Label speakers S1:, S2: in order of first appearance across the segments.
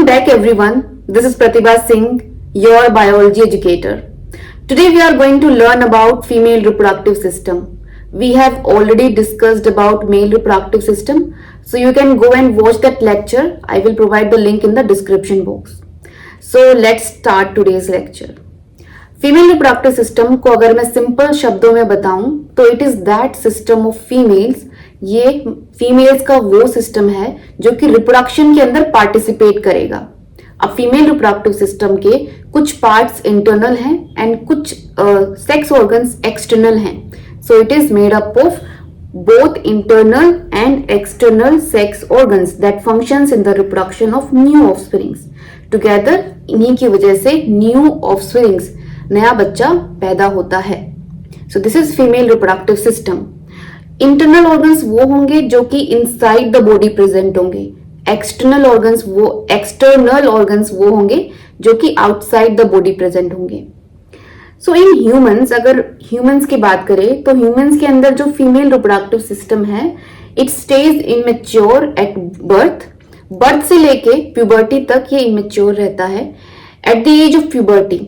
S1: Welcome back everyone. This is Pratibha Singh, your biology educator. Today we are going to learn about female reproductive system. We have already discussed about male reproductive system, so you can go and watch that lecture. I will provide the link in the description box. So let's start today's lecture. Female reproductive system को अगर मैं simple शब्दों में बताऊं तो it is that system of females. ये females का वो सिस्टम है जो कि रिप्रोडक्शन के अंदर पार्टिसिपेट करेगा. अब फीमेल रिप्रोडक्टिव सिस्टम के कुछ पार्ट्स इंटरनल हैं एंड कुछ सेक्स ऑर्गन्स एक्सटर्नल हैं. सो it is made up of both internal and external sex organs that functions in the reproduction of new offsprings. Together इन्हीं की वजह से new offsprings, नया बच्चा पैदा होता है. So this is female reproductive system. Internal organs वो होंगे जो कि inside the body present होंगे. External organs वो होंगे जो कि outside the body present होंगे. सो इन ह्यूमंस, अगर ह्यूमंस की बात करें तो ह्यूमंस के अंदर जो फीमेल रिप्रोडक्टिव सिस्टम है it stays immature at birth से लेके प्यूबर्टी तक ये इमेच्योर रहता है. At the age of puberty,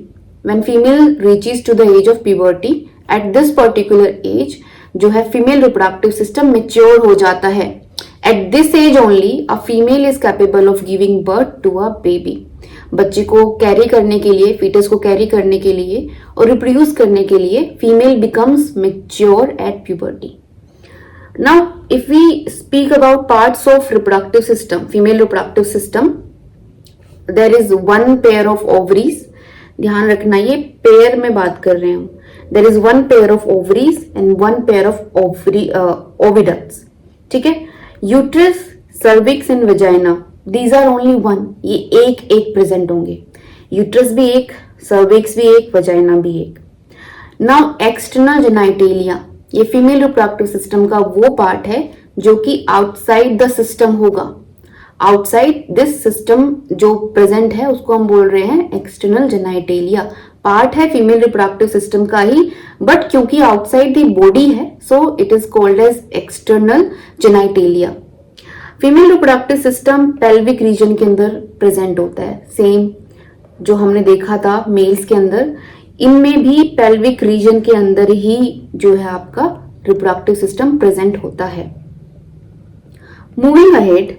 S1: when female reaches to the age of puberty, at this particular age जो है फीमेल रिप्रोडक्टिव सिस्टम मेच्योर हो जाता है. At this age only a female is capable of giving birth to a baby. बच्चे को carry करने के लिए, फीटस को कैरी करने के लिए और रिप्रोड्यूस करने के लिए female becomes mature at puberty. Now if we speak about parts of reproductive system, female reproductive system, there is one pair of ovaries. ध्यान रखना ये पेयर में बात कर रहे हैं. There is one pair of ovaries and one pair of oviducts. ठीक है. Uterus, cervix and vagina, These are only one. ये एक एक प्रेजेंट होंगे. यूट्रस भी एक, सर्विक्स भी एक, वजाइना भी एक. नाउ एक्सटर्नल जेनाइटेलिया, ये फीमेल रिप्रोडक्टिव सिस्टम का वो पार्ट है जो कि आउटसाइड द सिस्टम होगा. आउटसाइड दिस सिस्टम जो प्रेजेंट है उसको हम बोल रहे हैं एक्सटर्नल जेनाइटेलिया. पार्ट है फीमेल रिप्रोडक्टिव सिस्टम का ही, बट क्योंकि आउटसाइड द बॉडी है so it is called as external genitalia. Female reproductive system pelvic region के अंदर प्रेजेंट होता है. सेम जो हमने देखा था मेल्स के अंदर, इनमें भी पेल्विक रीजन के अंदर ही जो है आपका रिप्रोडक्टिव सिस्टम प्रेजेंट होता है. मूविंग अहेड,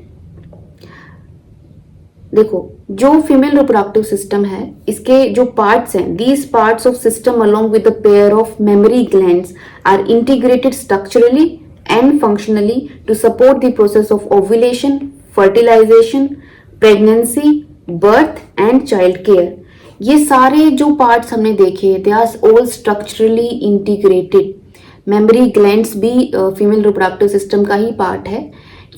S1: देखो जो फीमेल रिप्रोडक्टिव सिस्टम है इसके जो पार्ट्स हैं, these parts of system along with the pair of mammary glands are integrated structurally and functionally to support the process of ovulation, fertilization, pregnancy, birth and child care. ये सारे जो parts हमने देखे they are all structurally integrated. Mammary glands भी female reproductive system का ही part है,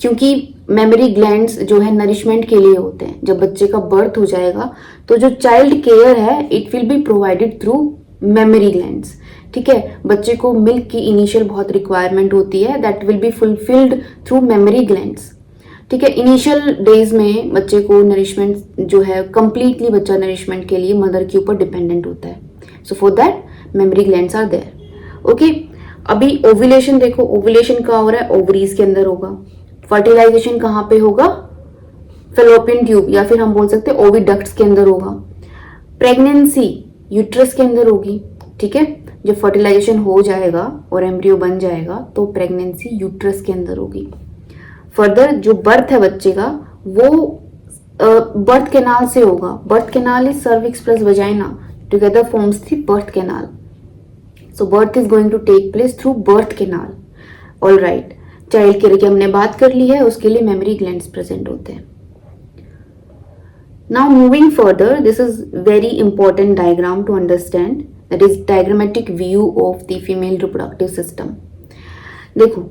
S1: क्योंकि mammary glands जो है नरिशमेंट के लिए होते हैं. जब बच्चे का बर्थ हो जाएगा तो जो चाइल्ड केयर है it will be provided through mammary glands. ठीक है. बच्चे को मिल्क की इनिशियल बहुत रिक्वायरमेंट होती है, that will be fulfilled through mammary glands. ठीक है. इनिशियल डेज में बच्चे को नरिशमेंट जो है कंप्लीटली बच्चा नरिशमेंट के लिए मदर के ऊपर डिपेंडेंट होता है. So for that mammary glands are there. Okay. अभी ओव्यूलेशन देखो, ओव्यूलेशन कहाँ हो रहा है? ओवरीज के अंदर होगा. फर्टिलाइजेशन कहाँ पे होगा? फेलोपियन ट्यूब या फिर हम बोल सकते हैं ओविडक्ट्स के अंदर होगा. प्रेगनेंसी यूट्रस के अंदर होगी. ठीक है. जब फर्टिलाइजेशन हो जाएगा और एम्ब्रियो बन जाएगा तो प्रेगनेंसी यूट्रस के अंदर होगी. फर्दर जो बर्थ है बच्चे का वो बर्थ कैनाल से होगा. Birth canal is cervix plus vagina together forms the birth canal. So birth is going to take place through birth canal. All right. Child care की हमने बात कर ली है, उसके लिए मेमरी ग्लैंड्स प्रेजेंट होते हैं. Now moving further, this is very important diagram to understand. That is diagrammatic view of the female reproductive system. देखो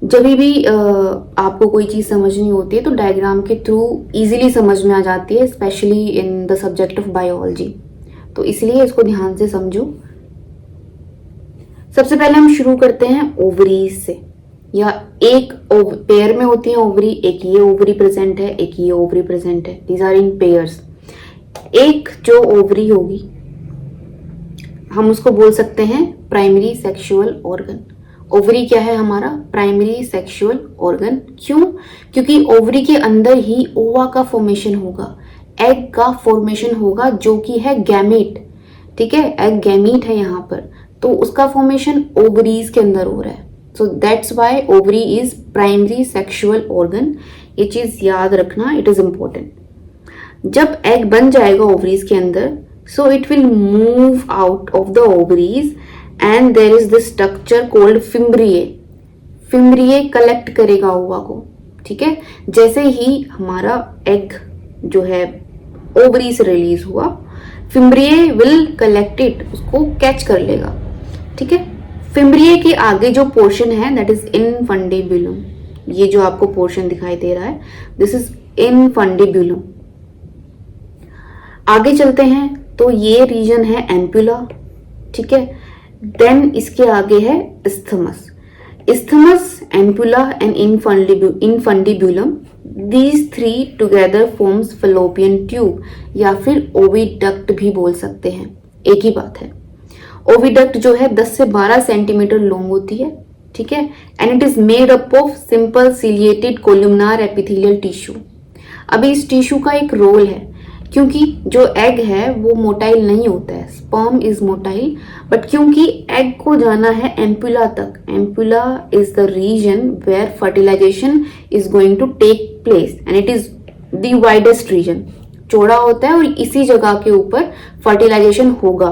S1: जब भी आपको कोई चीज़ समझनी होती है तो डायग्राम के थ्रू इजीली समझ में आ जाती है, specially in the subject of biology. तो इसलिए इसको ध्यान से समझो. सबसे पहले हम शुरू करते हैं ओवरीज से. या एक पेयर में होती है ओवरी, एक ये ओवरी प्रेजेंट है, एक ये ओवरी प्रेजेंट है. These are in pairs. एक जो ओवरी होगी हम उसको बोल सकते हैं प्राइमरी सेक्सुअल ऑर्गन. ओवरी क्या है हमारा? Primary sexual organ. क्यों? क्योंकि ओवरी के अंदर ही ओवा का फॉर्मेशन होगा, एग का फॉर्मेशन होगा, जो कि है गैमेट। ठीक है, एग गैमीट है यहाँ पर, तो उसका फॉर्मेशन ओवरीज के अंदर हो रहा है। So that's why ovary is primary sexual organ. ये चीज याद रखना, इट इज इंपॉर्टेंट। जब एग बन जाएगा ओवरीज के अंदर, so it will move out of the ovaries and there is the structure called fimbriae. Fimbriae collect करेगा ओवा को। ठीक है, जैसे ही हमारा एग जो है ओवरी से रिलीज हुआ, फिम्ब्रिए विल कलेक्ट इट, उसको कैच कर लेगा। ठीक है, फिम्ब्रिए के आगे जो पोर्शन है दैट इज इनफंडिबुलम। ये जो आपको पोर्शन दिखाई दे रहा है, दिस इज इनफंडिबुलम। आगे चलते हैं तो ये रीजन है एम्पुला। ठीक है, देन इसके आगे है isthmus. Isthmus, ampulla and infundibulum, these three together forms fallopian tube या फिर ओविडक्ट भी बोल सकते हैं, एक ही बात है। ओविडक्ट जो है 10 से 12 सेंटीमीटर लॉन्ग होती है। ठीक है, and it is made up of simple ciliated columnar epithelial tissue. अभी इस टिश्यू का एक रोल है, क्योंकि जो एग है वो मोटाइल नहीं होता है, स्पर्म इज मोटाइल, बट क्योंकि एग को जाना है एम्पुला तक, ampulla is the region where fertilization is going to take place and it is the widest region. चौड़ा होता है और इसी जगह के ऊपर फर्टिलाइजेशन होगा।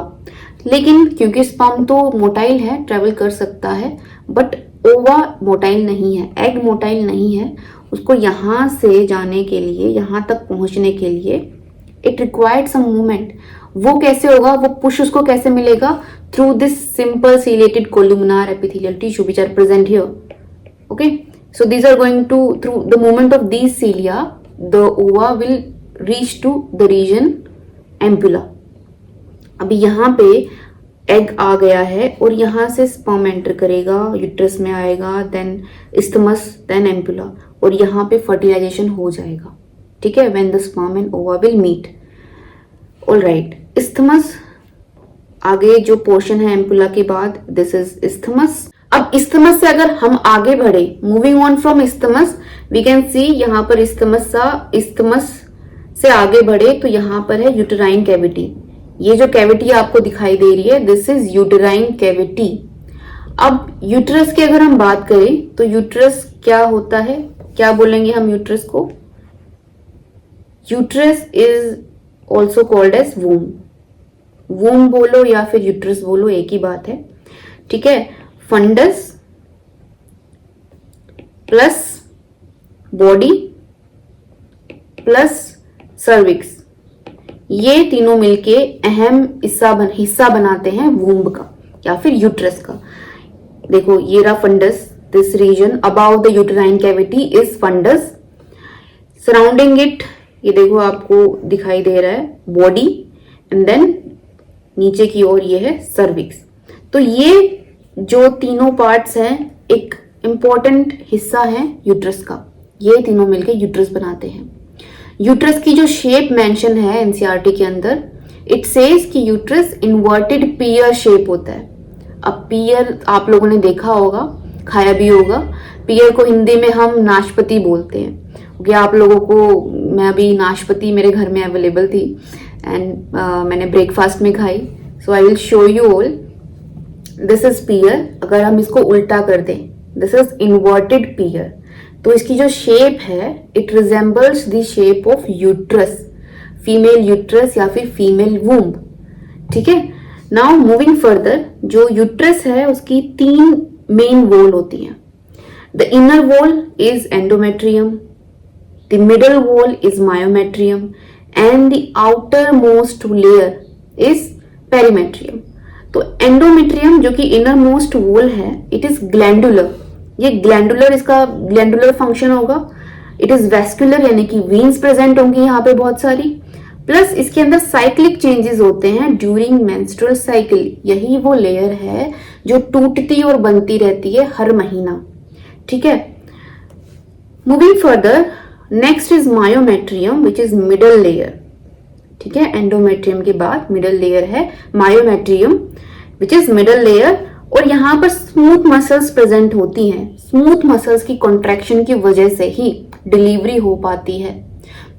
S1: लेकिन क्योंकि स्पर्म तो मोटाइल है, ट्रेवल कर सकता है, बट ओवा मोटाइल नहीं है, एग मोटाइल नहीं है। उसको यहाँ से जाने के लिए, यहाँ तक पहुंचने के लिए इट रिक्वायर्ड सम मूवमेंट। वो कैसे होगा, वो पुश उसको कैसे मिलेगा? Through this simple ciliated columnar epithelial tissue which are present here. Okay, so these are going to, through the movement of these cilia, the ova will reach to the region ampulla. अभी यहाँ पे egg आ गया है और यहाँ से sperm enter करेगा, uterus में आएगा, देन इस्थमस, देन एम्पुला, और यहाँ पे फर्टिलाइजेशन हो जाएगा। ठीक है, when the sperm and ova will meet. All right, isthmus आगे जो पोर्शन है एम्पुला के बाद, दिस इज इस्थमस। अब इस्थमस से अगर हम आगे बढ़े, moving on from isthmus, we can see यहाँ पर इस्थमस से आगे बढ़े तो यहाँ पर है यूटेराइन कैविटी। ये जो कैविटी आपको दिखाई दे रही है, दिस इज यूटेराइन कैविटी। अब यूट्रस की अगर हम बात करें तो यूट्रस क्या होता है, क्या बोलेंगे हम यूट्रस को? Uterus is also called as womb. Womb बोलो या फिर यूट्रस बोलो, एक ही बात है। ठीक है, fundus plus body plus cervix, ये तीनों मिलके अहम हिस्सा बनाते हैं वूम्ब का या फिर यूट्रस का। देखो ये रहा fundus, this region about the uterine cavity is fundus. Surrounding it, ये देखो आपको दिखाई दे रहा है बॉडी, एंड देन नीचे की ओर ये है सर्विक्स। तो ये जो तीनों पार्ट्स हैं एक इंपॉर्टेंट हिस्सा है यूट्रस का, ये तीनों मिलकर यूट्रस बनाते हैं। यूट्रस की जो शेप मेंशन है एनसीईआरटी के अंदर, इट सेज कि यूट्रस इन्वर्टेड पियर शेप होता है। अब पियर आप लोगों ने देखा होगा, खाया भी होगा। पियर को हिंदी में हम नाशपाती बोलते हैं। क्योंकि आप लोगों को, मैं अभी नाशपाती मेरे घर में अवेलेबल थी एंड मैंने ब्रेकफास्ट में खाई, so I will show you all. This is pear. अगर हम इसको उल्टा कर दें, दिस इज इन्वर्टेड पियर, तो इसकी जो शेप है it resembles the shape of uterus, female uterus या फिर फीमेल वूम्ब। ठीक है, नाउ मूविंग फर्दर, जो यूट्रस है उसकी 3 मेन वॉल होती हैं। The inner wall is endometrium, the middle wall is myometrium and the outer most layer is perimetrium. तो एंडोमेट्रियम जो कि इनर मोस्ट वॉल है, इट इज ग्लैंडुलर। ये ग्लैंडुलर, इसका ग्लैंडुलर फंक्शन होगा। इट इज वेस्कुलर, यानी कि वीन्स प्रेजेंट होंगी यहाँ पे बहुत सारी, प्लस इसके अंदर साइक्लिक चेंजेस होते हैं ड्यूरिंग मेंस्ट्रुअल साइकिल। यही वो लेयर है जो टूटती और बनती रहती है हर महीना। ठीक है, moving further, next is myometrium which is middle layer. ठीक है, एंडोमेट्रियम के बाद मिडल लेयर है myometrium which is middle layer, और यहाँ पर स्मूथ मसल्स प्रेजेंट होती हैं। स्मूथ मसल्स की कॉन्ट्रैक्शन की वजह से ही डिलीवरी हो पाती है।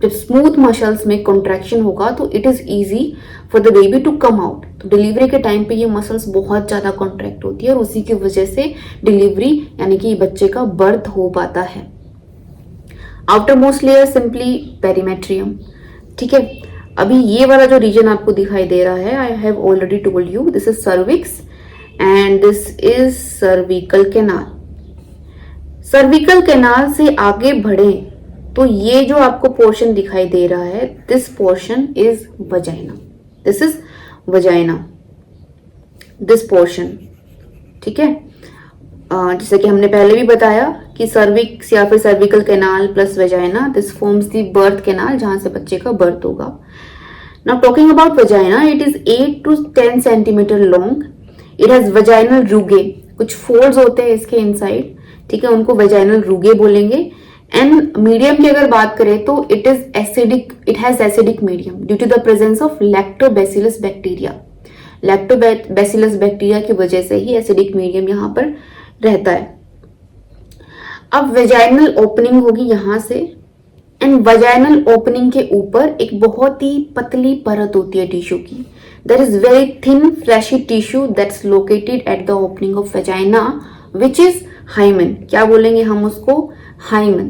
S1: जब स्मूथ मसल्स में कॉन्ट्रैक्शन होगा तो it is easy for the baby to come out. तो डिलीवरी के टाइम पे ये मसल्स बहुत ज्यादा कॉन्ट्रैक्ट होती है और उसी की वजह से डिलीवरी यानी कि बच्चे का बर्थ हो पाता है। Outer most layer simply perimetrium. ठीक है, अभी ये वाला जो रीजन आपको दिखाई दे रहा है, I have already told you, this is cervix and this is cervical canal. Cervical canal से आगे बढ़े तो ये जो आपको पोर्शन दिखाई दे रहा है, this portion is vagina. This is vagina, this portion. ठीक है, जैसे कि हमने पहले भी बताया कि सर्विक्स या फिर cervical canal plus vagina, this forms the birth canal, जहां से बच्चे का बर्थ होगा। Now talking about vagina, it is 8 to 10 centimetre long. It has vaginal rugae, कुछ फोल्ड्स होते हैं इसके इनसाइड। ठीक है, उनको वजाइनल रूगे बोलेंगे। एंड मीडियम की अगर बात करें तो it is acidic, it has acidic medium due to the presence of lactobacillus bacteria. Lactobacillus bacteria की वजह से ही एसिडिक मीडियम यहाँ पर रहता है। अब वेजाइनल ओपनिंग होगी यहां से, एंड वेजाइनल ओपनिंग के ऊपर एक बहुत ही पतली परत होती है टिश्यू की। There is very thin fleshy tissue that's located at the opening of vagina which is hymen. क्या बोलेंगे हम उसको? हाइमन।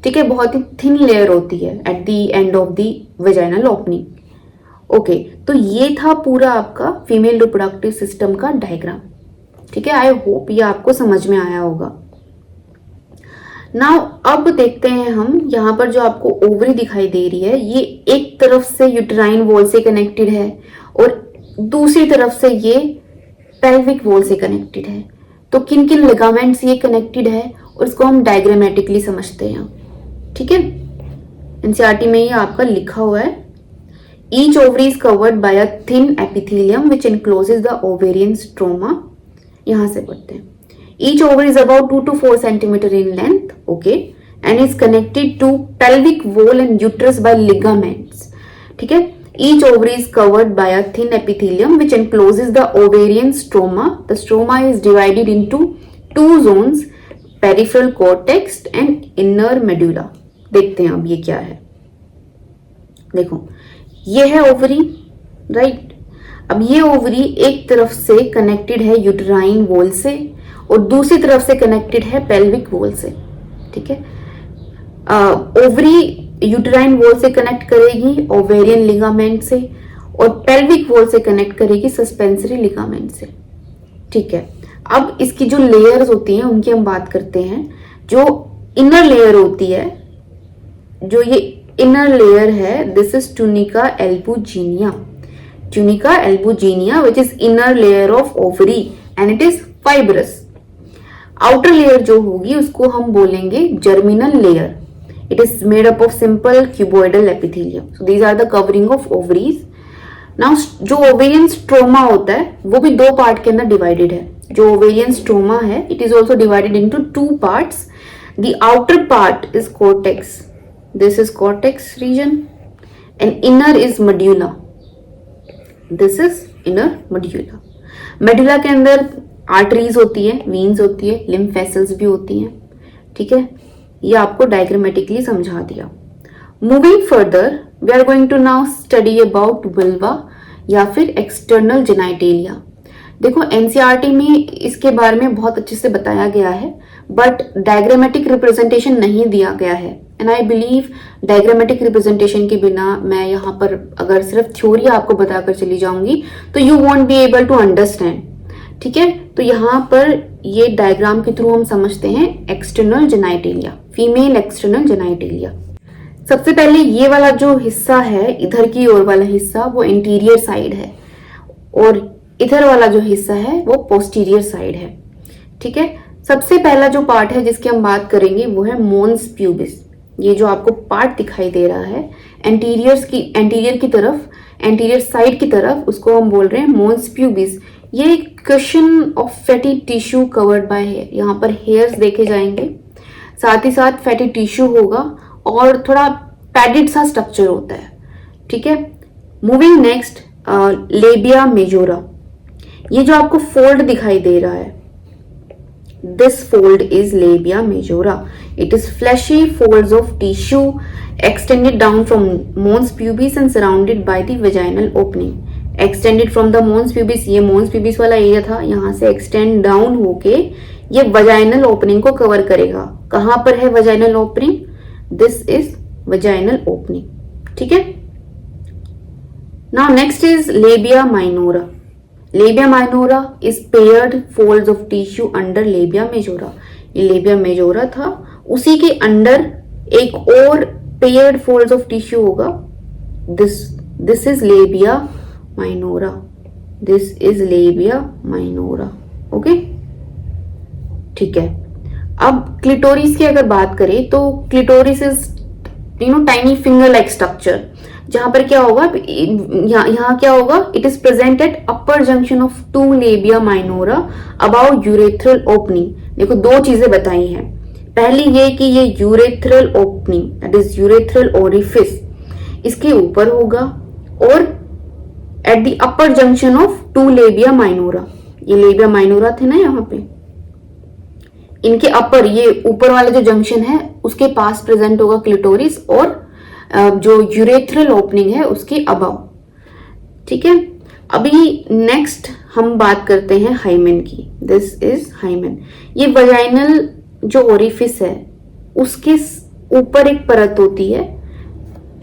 S1: ठीक है, बहुत ही थिन लेयर होती है at the end of the vaginal opening. Okay, तो ये था पूरा आपका फीमेल रिप्रोडक्टिव सिस्टम का डायग्राम। ठीक है, आई होप ये आपको समझ में आया होगा। नाउ अब देखते हैं हम, यहाँ पर जो आपको ओवरी दिखाई दे रही है, ये एक तरफ से यूट्राइन वॉल से कनेक्टेड है और दूसरी तरफ से ये पेल्विक वॉल से कनेक्टेड है। तो किन किन लिगामेंट्स ये कनेक्टेड है और इसको हम डायग्रामेटिकली समझते हैं। ठीक है, एनसीईआरटी में ये आपका लिखा हुआ है। Each ovary is covered by a thin epithelium which encloses the ovarian stroma. यहां से पढ़ते हैं। Each ovary is about 2 to 4 centimeter in length, okay, and is connected to pelvic wall and uterus by ligaments. ठीक है, each ovary is covered by a thin epithelium which encloses the ovarian stroma. The stroma is divided into two zones, peripheral cortex and inner medulla. देखते हैं अब ये क्या है। देखो, ये है ओवरी, राइट। अब ये ओवरी एक तरफ से कनेक्टेड है यूट्राइन वॉल से और दूसरी तरफ से कनेक्टेड है पेल्विक वॉल से। ठीक है, ओवरी यूट्राइन वॉल से कनेक्ट करेगी ओवेरियन लिगामेंट से और पेल्विक वॉल से कनेक्ट करेगी सस्पेंसरी लिगामेंट से। ठीक है, अब इसकी जो लेयर्स होती हैं उनकी हम बात करते हैं। जो इनर लेयर होती है, जो ये इनर लेयर है, this is tunica albuginea. Tunica albuginea which is inner layer of ovary and it is fibrous. Outer layer जो होगी उसको हम बोलेंगे germinal layer. It is made up of simple cuboidal epithelium. So these are the covering of ovaries. Now जो ovarian stroma होता है वो भी दो पार्ट के अंदर डिवाइडेड है। जो ओवेरियन स्ट्रोमा है, it is also divided into two parts. The outer part is cortex, this is cortex region, and inner is medulla, this is inner medulla. Medulla के अंदर आर्टरीज होती है, वीन्स होती है, लिम्फ वेसल्स भी होती हैं। ठीक है, ये आपको डायग्रामेटिकली समझा दिया। Moving further, we are going to now study about vulva या फिर एक्सटर्नल जेनाइटेलिया। देखो, एनसीईआरटी में इसके बारे में बहुत अच्छे से बताया गया है, बट डायग्रामेटिक रिप्रेजेंटेशन नहीं दिया गया है। And I believe diagrammatic representation के बिना मैं यहाँ पर अगर सिर्फ थ्योरी आपको बताकर चली जाऊंगी तो you won't be able to understand. ठीक है, तो यहाँ पर ये डायग्राम के थ्रू हम समझते हैं external genitalia, female external genitalia. सबसे पहले ये वाला जो हिस्सा है, इधर की ओर वाला हिस्सा, वो इंटीरियर साइड है और इधर वाला जो हिस्सा है वो पोस्टीरियर साइड है। ठीक है, सबसे पहला जो पार्ट है जिसकी हम बात करेंगे वो है मोन्स प्यूबिस। ये जो आपको पार्ट दिखाई दे रहा है एंटीरियर की तरफ, एंटीरियर साइड की तरफ, उसको हम बोल रहे हैं मोन्स प्यूबिस। ये cushion of fatty tissue covered by hair. यहाँ पर हेयर्स देखे जाएंगे, साथ ही साथ फैटी टिश्यू होगा और थोड़ा पैडेड सा स्ट्रक्चर होता है। ठीक है, मूविंग नेक्स्ट, लेबिया मेजोरा। ये जो आपको फोल्ड दिखाई दे रहा है, this fold is labia majora. It is fleshy folds of tissue extended down from mons pubis and surrounded by the vaginal opening. Extended from the mons pubis, ये mons pubis वाला area था, यहाँ से extend down होके ये vaginal opening को cover करेगा. कहाँ पर है vaginal opening? This is vaginal opening. ठीक है. Now next is labia minora. Labia minora is paired folds of tissue under labia majora. ये labia majora था, उसी के अंदर एक और paired folds of tissue होगा. This is labia minora. This is labia minora. Okay? ठीक है. अब क्लिटोरिस की अगर बात करें तो clitoris is tiny finger like structure, जहां पर क्या होगा, यहाँ क्या होगा, it is present at upper junction of two labia minora about urethral opening. देखो दो चीजें बताई हैं. पहली ये कि ये urethral opening that is urethral orifice इसके ऊपर होगा और at the upper junction of two labia minora. ये लेबिया माइनोरा थे ना यहाँ पे, इनके अपर, ये ऊपर वाला जो जंक्शन है उसके पास प्रेजेंट होगा क्लिटोरिस और जो यूरेथ्रल ओपनिंग है उसके अबव. ठीक है. अभी नेक्स्ट हम बात करते हैं हाइमेन की. This is hymen. ये वजाइनल जो ओरिफिस है उसके ऊपर एक परत होती है,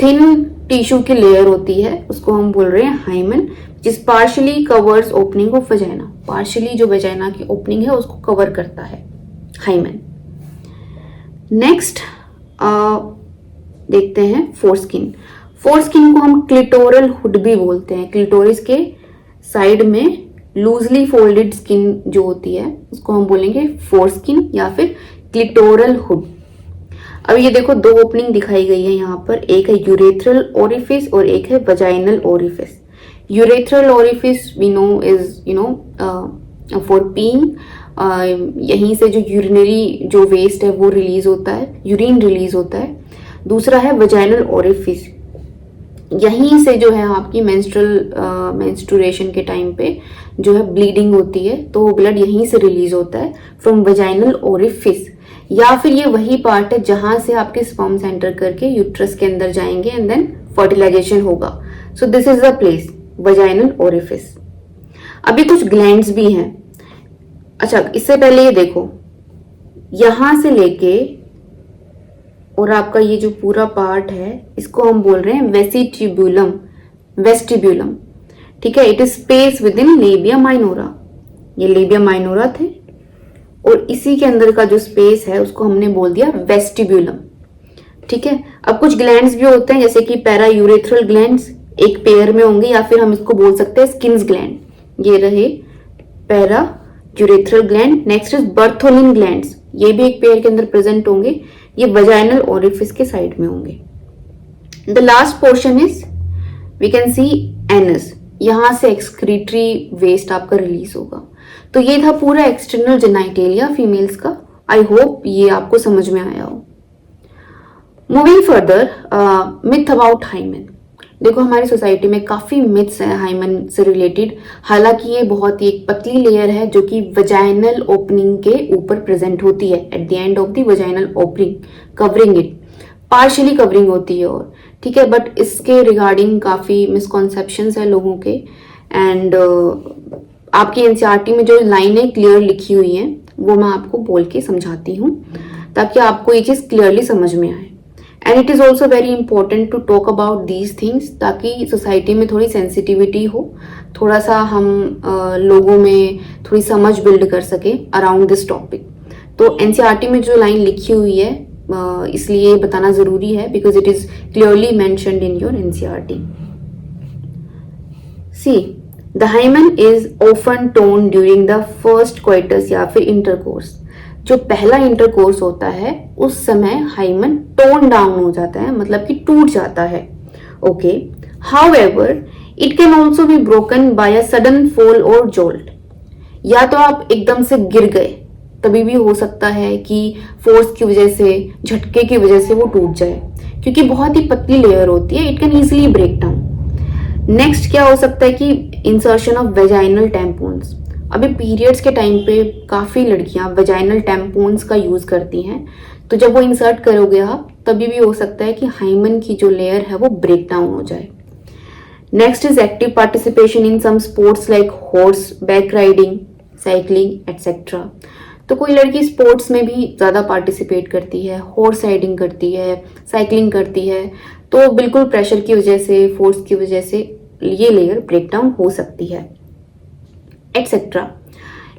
S1: थिन टिश्यू की लेयर होती है, उसको हम बोल रहे हैं हाइमेन, जिस partially covers opening of vagina. Partially जो वजाइना की ओपनिंग है उसको कवर करता है हाइमेन. नेक्स्ट देखते हैं फोरस्किन. फोरस्किन को हम क्लिटोरल हुड भी बोलते हैं. क्लिटोरिस के साइड में लूजली फोल्डेड स्किन जो होती है उसको हम बोलेंगे फोरस्किन या फिर क्लिटोरल हुड. अब ये देखो दो ओपनिंग दिखाई गई है यहाँ पर, एक है यूरेथ्रल ओरिफिस और एक है vaginal orifice. Urethral orifice we know is for peeing. यहीं से जो यूरिनरी जो वेस्ट है वो रिलीज होता है, यूरिन रिलीज होता है. दूसरा है वजाइनल ओरिफिस, यहीं से जो है आपकी मेंस्ट्रुएशन के टाइम पे जो है ब्लीडिंग होती है, तो ब्लड यहीं से रिलीज होता है फ्रॉम वजाइनल ओरिफिस. या फिर ये वही पार्ट है जहां से आपके स्पर्म्स एंटर करके यूट्रस के अंदर जाएंगे एंड देन फर्टिलाइजेशन होगा. So this is the place vaginal orifice. अभी कुछ ग्लैंड्स भी हैं. अच्छा, इससे पहले ये देखो, यहां से लेके और आपका ये जो पूरा पार्ट है इसको हम बोल रहे हैं वेस्टिब्यूलम. वेस्टिब्यूलम, ठीक है. It is space with in लेबिया minora. ये लेबिया माइनोरा थे और इसी के अंदर का जो स्पेस है उसको हमने बोल दिया वेस्टिब्यूलम. ठीक है. अब कुछ ग्लैंड्स भी होते हैं जैसे कि पैरायूरेथ्रल ग्लैंड्स, एक पेयर में होंगे, या फिर हम इसको बोल सकते हैं स्किन्स ग्लैंड. ये रहे paraurethral gland. Next is Bartholin glands, ये भी एक पेयर के अंदर प्रेजेंट होंगे. ये वजाइनल ओरिफिस के साइड में होंगे. The last portion is we can see anus. यहां से एक्सक्रीटरी वेस्ट आपका रिलीज होगा. तो ये था पूरा एक्सटर्नल जेनाइटेलिया फीमेल्स का. आई होप ये आपको समझ में आया हो. Moving further, myth about hymen. देखो हमारी सोसाइटी में काफी मिथ्स हैं हाइमेन से रिलेटेड. हालांकि ये बहुत ही एक पतली लेयर है जो कि वजाइनल ओपनिंग के ऊपर प्रेजेंट होती है at the end of the vaginal opening, covering it, partially covering होती है. और ठीक है, बट इसके रिगार्डिंग काफी मिसकॉन्सेप्शंस है लोगों के. एंड आपकी एनसीईआरटी में जो लाइनें क्लियर लिखी हुई हैं वो मैं आपको बोल के समझाती हूँ ताकि आपको ये चीज क्लियरली समझ में आए. And it is also very important to talk about these things ताकि सोसाइटी में थोड़ी सेंसिटिविटी हो, थोड़ा सा हम लोगों में थोड़ी समझ बिल्ड कर सके अराउंड दिस टॉपिक. तो एनसीईआरटी में जो लाइन लिखी हुई है इसलिए बताना जरूरी है because it is clearly mentioned in your NCERT. See, the hymen is often torn during the first coitus या फिर इंटरकोर्स. जो पहला इंटरकोर्स होता है उस समय हाइमन टोन डाउन हो जाता है, मतलब कि टूट जाता है. Okay. However it can also be broken by a sudden fall और जोल्ट. या तो आप एकदम से गिर गए, तभी भी हो सकता है कि फोर्स की वजह से, झटके की वजह से वो टूट जाए, क्योंकि बहुत ही पतली लेयर होती है. It can easily break down. Next क्या हो सकता है कि इंसर्शन ऑफ वेजाइनल टैम्पून्स। अभी पीरियड्स के टाइम पे काफ़ी लड़कियां वेजाइनल टैम्पून्स का यूज़ करती हैं, तो जब वो इंसर्ट करोगे आप तभी भी हो सकता है कि हाइमन की जो लेयर है वो ब्रेक डाउन हो जाए। Next is active participation in some sports like horseback riding, cycling etcetera. तो कोई लड़की स्पोर्ट्स में भी ज़्यादा पार्टिसिपेट करती है, हॉर्स राइडिंग करती है, साइकिलिंग करती है, तो बिल्कुल प्रेशर की वजह से, फोर्स की वजह से ये लेयर ब्रेक डाउन हो सकती है etcetera.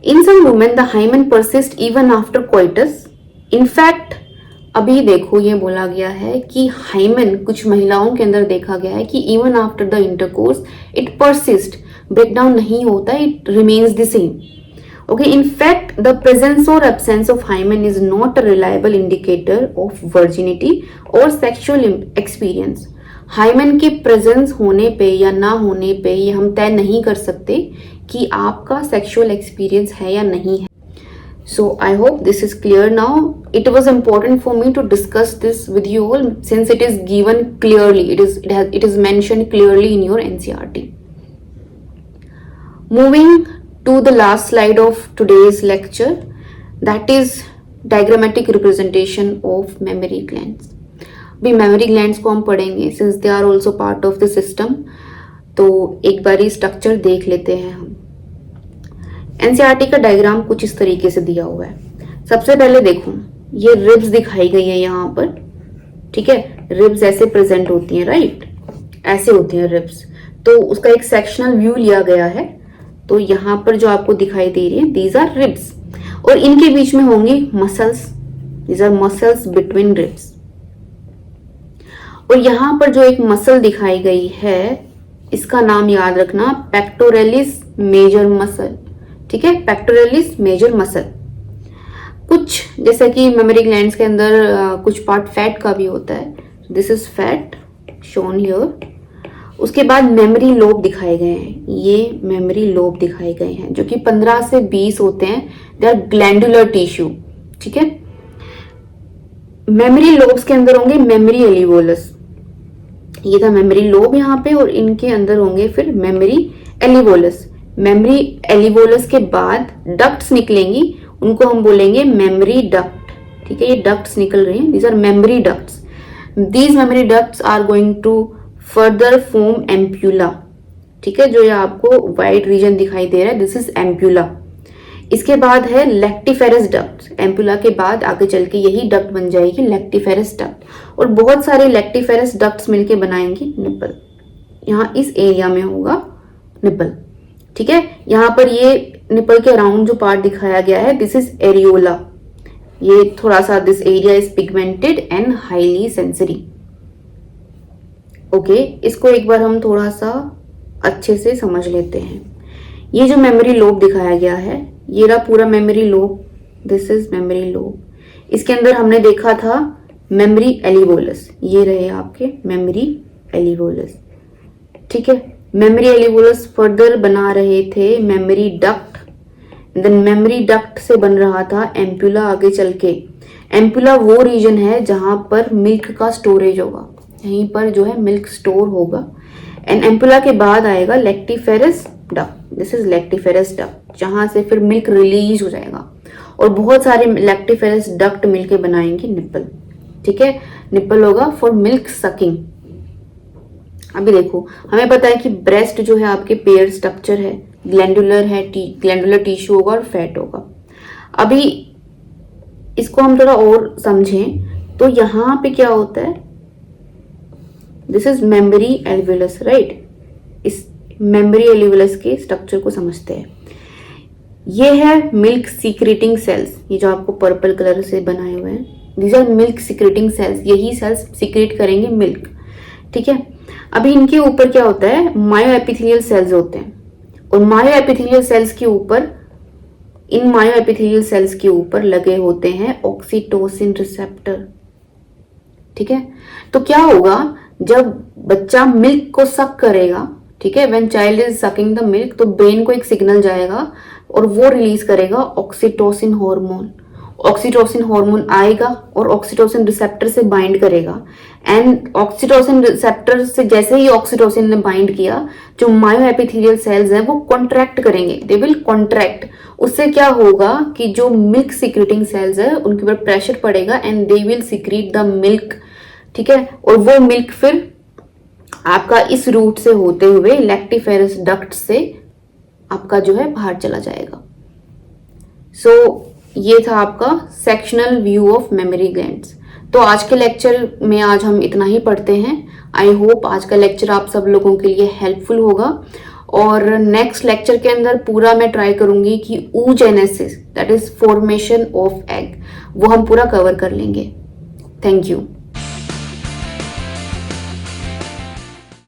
S1: In some women the hymen persist even after coitus. In fact अभी देखो ये बोला गया है कि हाइमन कुछ महिलाओं के अंदर देखा गया है कि even after the intercourse it persist, break down नहीं होता, it remains the same. Okay, in fact, the presence or absence of hymen is not a reliable indicator of virginity or sexual experience. Hymen के presence होने पे या ना होने पे ये हम तय नहीं कर सकते कि आपका सेक्सुअल एक्सपीरियंस है या नहीं है। So I hope this is clear now. It was important for me to discuss this with you all since it is given clearly. It is mentioned clearly in your NCERT. Moving to the last slide of today's lecture, that is diagrammatic representation of mammary glands. अभी mammary glands को हम पढ़ेंगे since they are also part of the system, तो एक बारी structure देख लेते हैं हम। एनसीईआरटी का डायग्राम कुछ इस तरीके से दिया हुआ है। सबसे पहले देखो ये रिब्स दिखाई गई है यहाँ पर, ठीक है, रिब्स ऐसे प्रेजेंट होती हैं, राइट, ऐसे होती हैं रिब्स। तो उसका एक सेक्शनल व्यू लिया गया है, तो यहाँ पर जो आपको दिखाई दे रही है दीज आर रिब्स, और इनके बीच में होंगी muscles, these our muscles between ribs. और यहाँ पर जो एक मसल दिखाई गई है इसका नाम याद रखना, पेक्टोरेलिस मेजर मसल, ठीक है, पेक्टोरेलिस मेजर मसल। कुछ जैसा कि मेमोरी ग्लैंड्स के अंदर कुछ पार्ट फैट का भी होता है, this is fat shown here. उसके बाद मेमोरी लोब दिखाए गए हैं, ये मेमोरी लोब दिखाए गए हैं जो कि 15 से 20 होते हैं, दे आर ग्लैंडुलर टिश्यू, ठीक है। मेमोरी लोब्स के अंदर होंगे मेमोरी एलिवोलस, ये था मेमोरी लोब यहाँ पे, और इनके अंदर होंगे फिर मेमोरी एलिवोलस। मेमोरी एलिवोलस के बाद डक्ट्स निकलेंगी, उनको हम बोलेंगे मेमोरी डक्ट, ठीक है, ये डक्ट्स निकल रहे हैं, these are mammary ducts. These mammary ducts are going to further form ampulla, ठीक है, जो ये आपको वाइट रीजन दिखाई दे रहा है, दिस इज एम्प्यूला। इसके बाद है लेक्टिफेरस डक्ट, एम्प्यूला के बाद आगे चल के यही डक्ट बन जाएगी लेक्टिफेरस डक्ट, और बहुत सारे लेक्टिफेरस डक्ट्स मिलके बनाएंगे निप्पल। यहाँ इस एरिया में होगा निप्पल, ठीक है। यहाँ पर ये निप्पल के अराउंड जो पार्ट दिखाया गया है दिस इज एरियोला, ये थोड़ा सा this area is pigmented and highly sensory. Okay, इसको एक बार हम थोड़ा सा अच्छे से समझ लेते हैं। ये जो मेमोरी लोब दिखाया गया है, ये रहा पूरा memory lobe, this is memory lobe. इसके अंदर हमने देखा था मेमोरी एलिवोलस, ये रहे आपके मेमोरी एलिवोलस, ठीक है। मेमोरी एलिवोलस फर्दर बना रहे थे mammary duct, then mammary duct से बन रहा था एम्प्यूला आगे चल के। एम्प्यूला वो रीजन है जहां पर मिल्क का स्टोरेज होगा, यहीं पर जो है मिल्क स्टोर होगा। एंड एम्प्यूला के बाद आएगा lactiferous duct, this is lactiferous duct, जहां से फिर मिल्क रिलीज हो जाएगा, और बहुत सारे लेक्टिफेरस डक्ट मिलके बनाएंगे निप्पल, ठीक है। निप्पल होगा फॉर मिल्क सकिंग। अभी देखो हमें पता है कि ब्रेस्ट जो है आपके पेयर स्ट्रक्चर है, ग्लैंडुलर है, ग्लैंडुलर टिश्यू होगा और फैट होगा। अभी इसको हम थोड़ा और समझें तो यहाँ पे क्या होता है, दिस इज मेमोरी एलिवुलस, राइट। इस मेमोरी एलिवुलस के स्ट्रक्चर को समझते हैं। ये है मिल्क सीक्रेटिंग सेल्स, ये जो आपको पर्पल कलर से बनाए हुए हैं, these are milk secreting cells, यही सेल्स सीक्रेट करेंगे मिल्क, ठीक है। अभी इनके ऊपर क्या होता है, मायोएपिथेलियल सेल्स होते हैं, और मायोएपिथेलियल सेल्स के ऊपर, इन मायोएपिथेलियल सेल्स के ऊपर लगे होते हैं ऑक्सीटोसिन रिसेप्टर, ठीक है। तो क्या होगा जब बच्चा मिल्क को सक करेगा, ठीक है, when child is sucking the milk, तो ब्रेन को एक सिग्नल जाएगा और वो रिलीज करेगा ऑक्सीटोसिन हार्मोन, ऑक्सीटोसिन हार्मोन आएगा और ऑक्सीटोसिन रिसेप्टर से बाइंड करेगा एंड ऑक्सीटोसिन रिसेप्टर से जैसे ही ऑक्सीटोसिन ने बाइंड किया, जो मायो एपिथेलियल सेल्स हैं वो कॉन्ट्रैक्ट करेंगे, दे विल कॉन्ट्रैक्ट। उससे क्या होगा कि जो मिल्क सिक्रेटिंग सेल्स है उनके ऊपर प्रेशर पड़ेगा and they will secrete the milk, ठीक है। और वो मिल्क फिर आपका इस रूट से होते हुए लैक्टिफेरस डक्ट से आपका जो है बाहर चला जाएगा। सो ये था आपका sectional view of mammary glands. तो आज के लेक्चर में आज हम इतना ही पढ़ते हैं। आई होप आज का लेक्चर आप सब लोगों के लिए हेल्पफुल होगा और नेक्स्ट लेक्चर के अंदर पूरा मैं ट्राई करूंगी कि oogenesis that is formation of egg वो हम पूरा कवर कर लेंगे। Thank you.